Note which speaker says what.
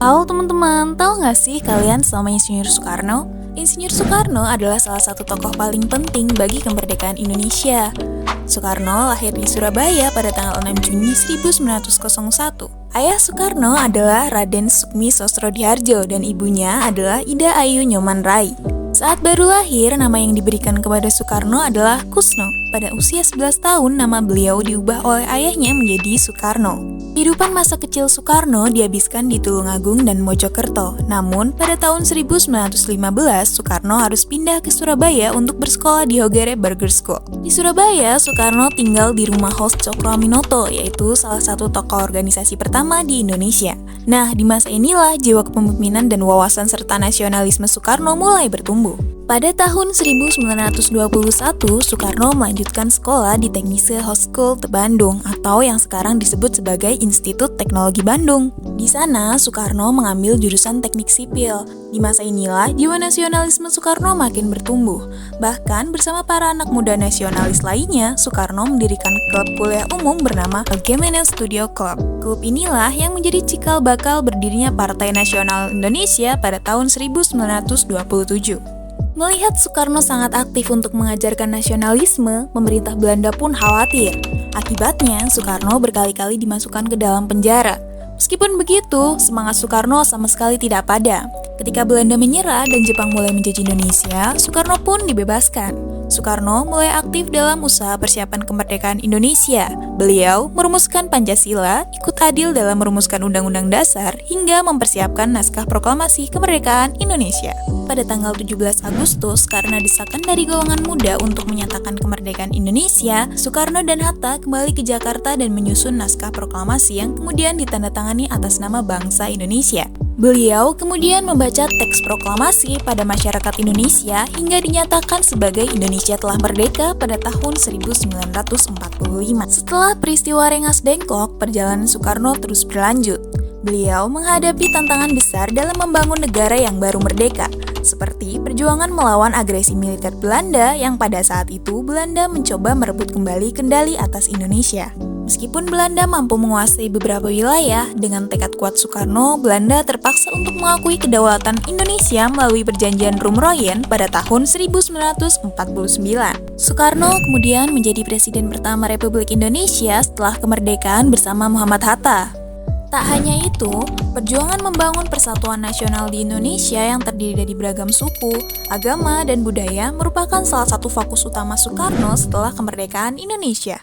Speaker 1: Halo teman-teman, tahu nggak sih kalian sama Insinyur Soekarno? Insinyur Soekarno adalah salah satu tokoh paling penting bagi kemerdekaan Indonesia. Soekarno lahir di Surabaya pada tanggal 6 Juni 1901. Ayah Soekarno adalah Raden Sukmi Sosrodihardjo dan ibunya adalah Ida Ayu Nyoman Rai. Saat baru lahir, nama yang diberikan kepada Soekarno adalah Kusno. Pada usia 11 tahun, nama beliau diubah oleh ayahnya menjadi Soekarno. Kehidupan masa kecil Soekarno dihabiskan di Tulungagung dan Mojokerto. Namun, pada tahun 1915, Soekarno harus pindah ke Surabaya untuk bersekolah di Hogere Burger School. Di Surabaya, Soekarno tinggal di rumah host Cokro Aminoto, yaitu salah satu tokoh organisasi pertama di Indonesia. Nah, di masa inilah jiwa kepemimpinan dan wawasan serta nasionalisme Soekarno mulai bertumbuh. Pada tahun 1921, Soekarno melanjutkan sekolah di Teknise Host School Bandung atau yang sekarang disebut sebagai Institut Teknologi Bandung. Di sana, Soekarno mengambil jurusan teknik sipil. Di masa inilah, jiwa nasionalisme Soekarno makin bertumbuh. Bahkan bersama para anak muda nasionalis lainnya, Soekarno mendirikan klub kuliah umum bernama Algemene Studio Club. Klub inilah yang menjadi cikal bakal berdirinya Partai Nasional Indonesia pada tahun 1927. Melihat Soekarno sangat aktif untuk mengajarkan nasionalisme, pemerintah Belanda pun khawatir. Akibatnya, Soekarno berkali-kali dimasukkan ke dalam penjara. Meskipun begitu, semangat Soekarno sama sekali tidak padam. Ketika Belanda menyerah dan Jepang mulai menjajah Indonesia, Soekarno pun dibebaskan. Soekarno mulai aktif dalam usaha persiapan kemerdekaan Indonesia. Beliau merumuskan Pancasila, ikut adil dalam merumuskan Undang-Undang Dasar, hingga mempersiapkan naskah proklamasi kemerdekaan Indonesia. Pada tanggal 17 Agustus, karena desakan dari golongan muda untuk menyatakan kemerdekaan Indonesia, Soekarno dan Hatta kembali ke Jakarta dan menyusun naskah proklamasi yang kemudian ditandatangani atas nama bangsa Indonesia. Beliau kemudian membaca teks proklamasi pada masyarakat Indonesia hingga dinyatakan sebagai Indonesia telah merdeka pada tahun 1945. Setelah peristiwa Rengas Dengklok, perjalanan Soekarno terus berlanjut. Beliau menghadapi tantangan besar dalam membangun negara yang baru merdeka, seperti perjuangan melawan agresi militer Belanda yang pada saat itu Belanda mencoba merebut kembali kendali atas Indonesia. Meskipun Belanda mampu menguasai beberapa wilayah, dengan tekad kuat Soekarno, Belanda terpaksa untuk mengakui kedaulatan Indonesia melalui perjanjian Roem-Royen pada tahun 1949. Soekarno kemudian menjadi presiden pertama Republik Indonesia setelah kemerdekaan bersama Muhammad Hatta. Tak hanya itu, perjuangan membangun persatuan nasional di Indonesia yang terdiri dari beragam suku, agama, dan budaya merupakan salah satu fokus utama Soekarno setelah kemerdekaan Indonesia.